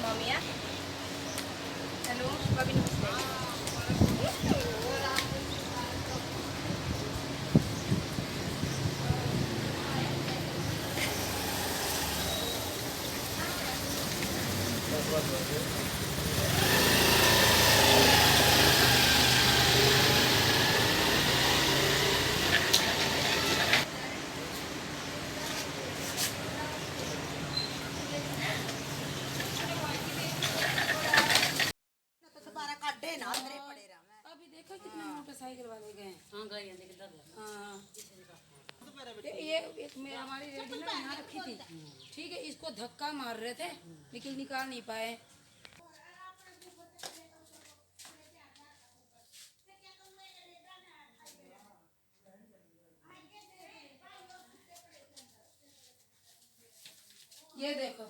Mamiya. Hello भाभी, नमस्ते। अभी देखो कितने मोटरसाइकिल वाले गए। हाँ गए हैं, लेकिन हाँ ये एक मैं हमारी रेडी ना यहाँ रखी थी, ठीक है, इसको धक्का मार रहे थे लेकिन निकाल नहीं पाए। ये देखो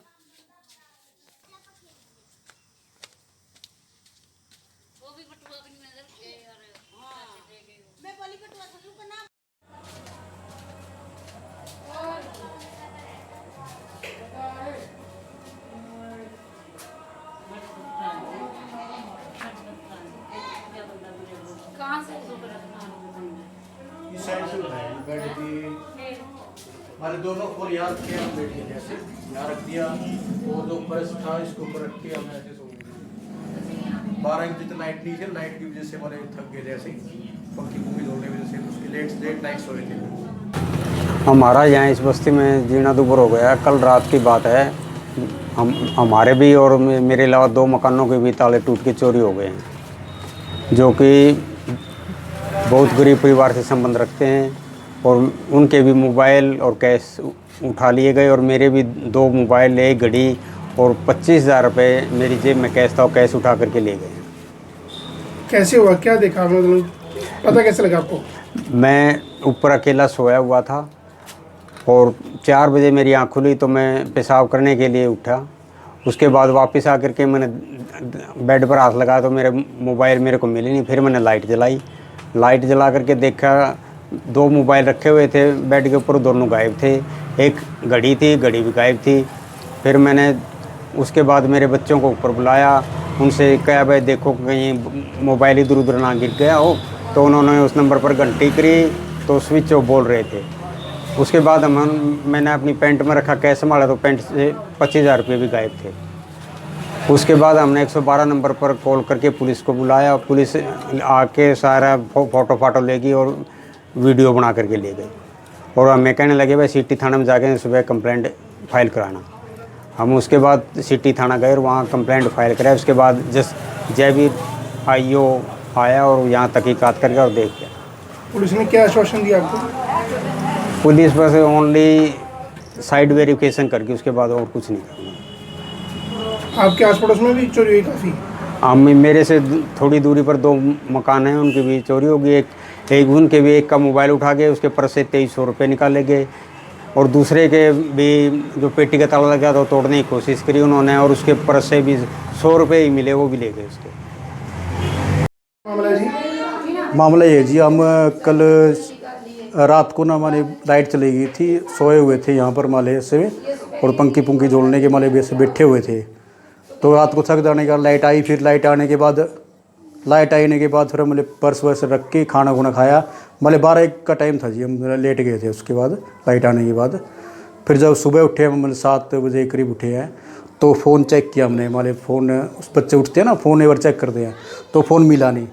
वो भी बटुआ भी नजर के और मैं बोली बटुआ था का नाम कहाँ से इस साइड से बनाया बेड की हमारे दोनों ऊपर यहाँ रख के हम बैठ गए, जैसे यहाँ रख दिया और जो ऊपर था इसके ऊपर रख के हम ऐसे सो गए। 12 इंच जितनी लाइट नहीं थी, लाइट की वजह से हमारे थक गए, जैसे पंखी पुंखी धोने की वजह से उसकी लेट नाइट सोए थे। हमारा यहाँ इस बस्ती में जीना दुभर हो गया। कल रात की बात है, हमारे भी और मेरे अलावा 2 मकानों के भी ताले टूट के चोरी हो गए हैं, जो कि बहुत गरीब परिवार से संबंध रखते हैं। और उनके भी मोबाइल और कैश उठा लिए गए और मेरे भी 2 मोबाइल, 1 घड़ी और 25,000 रुपये मेरी जेब में कैश था, और कैश उठा करके ले गए। कैसे हुआ, क्या देखा, मतलब पता कैसे लगा आपको? मैं ऊपर अकेला सोया हुआ था और 4 बजे मेरी आँख खुली तो मैं पेशाब करने के लिए उठा। उसके बाद वापस आकर के मैंने बेड पर हाथ लगाया तो मेरे मोबाइल मेरे को मिले नहीं। फिर मैंने लाइट जलाई, लाइट जला करके देखा 2 मोबाइल रखे हुए थे बेड के ऊपर, दोनों गायब थे। एक घड़ी थी, घड़ी भी गायब थी। फिर मैंने उसके बाद मेरे बच्चों को ऊपर बुलाया, उनसे कहा भाई देखो कहीं मोबाइल इधर उधर ना गिर गया हो। तो उन्होंने उस नंबर पर घंटी करी तो स्विच ऑफ बोल रहे थे। उसके बाद मैंने अपनी पैंट में रखा, कैश संभाला तो पैंट से 25,000 रुपये भी गायब थे। उसके बाद हमने 112 नंबर पर कॉल करके पुलिस को बुलाया। पुलिस आके सारा फ़ोटो फाटो लेगी और वीडियो बना करके ले गई। और हमें कहने लगे भाई सिटी थाना में जाके सुबह कंप्लेंट फाइल कराना। हम उसके बाद सिटी थाना गए और वहाँ कंप्लेंट फाइल कराया। उसके बाद जयवीर IO आया और यहाँ तहकीकात करके और देख गया। पुलिस ने क्या आश्वासन दिया आपको? पुलिस बस ओनली साइड वेरिफिकेशन करके उसके बाद और कुछ नहीं करना। आपके आस पड़ोस में भी चोरी हुई काफ़ी? मेरे से थोड़ी दूरी पर 2 मकान हैं, उनकी भी चोरी होगी। एक उनके भी एक का मोबाइल उठा के उसके पर्स से 2300 रुपये निकाले गए और दूसरे के भी जो पेटी का ताला लगा था तोड़ने की कोशिश करी उन्होंने और उसके पर्स से भी 100 रुपये ही मिले, वो भी ले गए उसके। मामला ये जी, हम कल रात को ना हमारी लाइट चली गई थी, सोए हुए थे यहाँ पर माले से और पंखी पुंखी जोड़ने के माले से बैठे हुए थे। तो रात को थक जाने का लाइट आई, फिर लाइट आने के बाद फिर हम पर्स वर्स रख के खाना खुना खाया। 12-1 का टाइम था जी, हम लेट गए थे। उसके बाद लाइट आने के बाद फिर जब सुबह उठे हम 7 बजे करीब उठे हैं तो फ़ोन चेक किया हमने। फ़ोन उस बच्चे उठते हैं ना, फ़ोन एक बार चेक करते हैं तो फ़ोन मिला नहीं।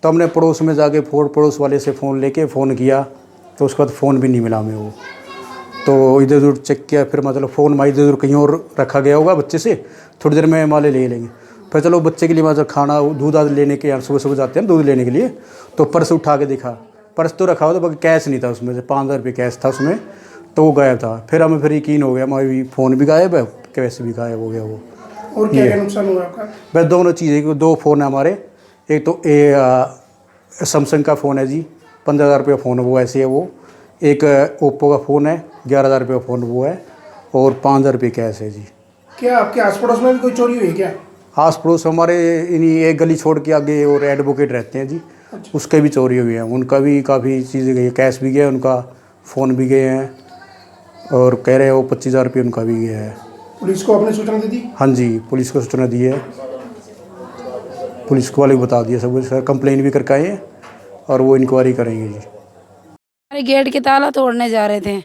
तो हमने पड़ोस में जाके पड़ोस वाले से फ़ोन लेके फ़ोन किया तो उसके बाद फ़ोन भी नहीं मिला हमें वो। तो इधर उधर चेक किया, फिर मतलब फ़ोन माई इधर उधर कहीं और रखा गया होगा बच्चे से, थोड़ी देर में माले ले लेंगे। फिर चलो बच्चे के लिए मतलब खाना दूध आध लेने के, यहाँ सुबह जाते हैं दूध लेने के लिए, तो पर्स उठा के देखा, पर्स तो रखा हुआ था बाकी कैश नहीं था उसमें से, 5,000 रुपये कैश था उसमें, तो वो गायब था। फिर हमें फिर यकीन हो गया हमारी फ़ोन भी गायब है, कैश भी गायब हो गया वो। और क्या नुकसान हुआ आपका? बस दोनों चीज़ें, 2 फ़ोन है हमारे। एक तो सैमसंग का फ़ोन है जी, 15,000 रुपये फ़ोन वो ऐसे है वो। एक ओप्पो का फ़ोन है, 11,000 रुपये का फ़ोन वो है और 5,000 रुपये कैश है जी। क्या आपके आस पड़ोस में भी कोई चोरी हुई है क्या? आस पड़ोस हमारे इन्हीं एक गली छोड़ के आगे और एडवोकेट रहते हैं जी। अच्छा। उसके भी चोरी हुई है, उनका भी काफ़ी चीज़ें गई है, कैश भी गया उनका, फ़ोन भी गए हैं और कह रहे हैं वो 25,000 रुपये उनका भी गया है। पुलिस को आपने सूचना दे दी? हाँ जी, पुलिस को सूचना दी है, पुलिस को वाले को बता दिया सब, सर कंप्लेन भी करके आए हैं और वो इंक्वायरी करेंगे जी। हमारे गेट के ताला तोड़ने जा रहे थे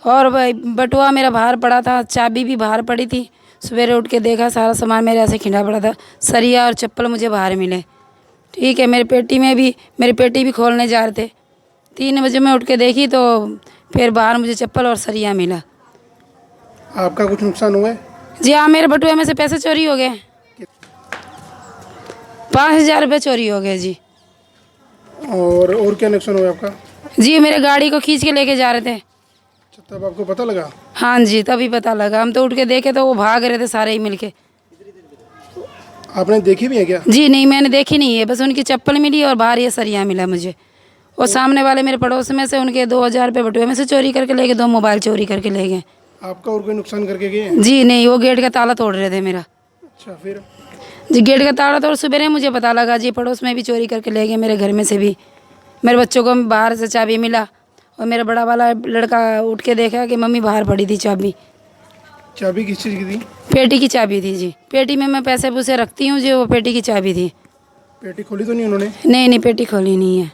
और भाई बटुआ मेरा बाहर पड़ा था, चाबी भी बाहर पड़ी थी। सवेरे उठ के देखा सारा सामान मेरे ऐसे खिंडा पड़ा था, सरिया और चप्पल मुझे बाहर मिले। ठीक है, मेरी पेटी भी खोलने जा रहे थे। 3 बजे मैं उठ के देखी तो फिर बाहर मुझे चप्पल और सरिया मिला। आपका कुछ नुकसान हुआ है? जी हाँ, मेरे बटुए में से पैसे चोरी हो गए, 5,000 रुपये चोरी हो गए जी। और क्या नुकसान हुआ आपका? जी, मेरे गाड़ी को खींच के लेके जा रहे थे। तब आपको पता लगा? हाँ जी, तभी पता लगा। हम तो उठ के देखे तो वो भाग रहे थे सारे ही मिलके। आपने देखी भी है क्या? जी नहीं, मैंने देखी नहीं है, बस उनकी चप्पल मिली और बाहर ये सरिया मिला मुझे। और सामने वाले मेरे पड़ोस में से उनके 2,000 रुपये बटुए में से चोरी करके ले गए, 2 मोबाइल चोरी करके ले गए। आपका और कोई नुकसान करके गए? जी नहीं, वो गेट का ताला तोड़ रहे थे मेरा। अच्छा, फिर? जी, गेट का ताला तोड़ सुबह मुझे पता लगा जी, पड़ोस में भी चोरी करके ले गए, मेरे घर में से भी। मेरे बच्चों को बाहर से चाबी मिला और मेरा बड़ा वाला लड़का उठ के देखा कि मम्मी बाहर पड़ी थी चाबी। चाबी किस चीज़ की थी? पेटी की चाबी थी जी, पेटी में मैं पैसे पूसे रखती हूँ जी, वो पेटी की चाबी थी। पेटी खोली तो नहीं उन्होंने? नहीं, पेटी खोली नहीं है।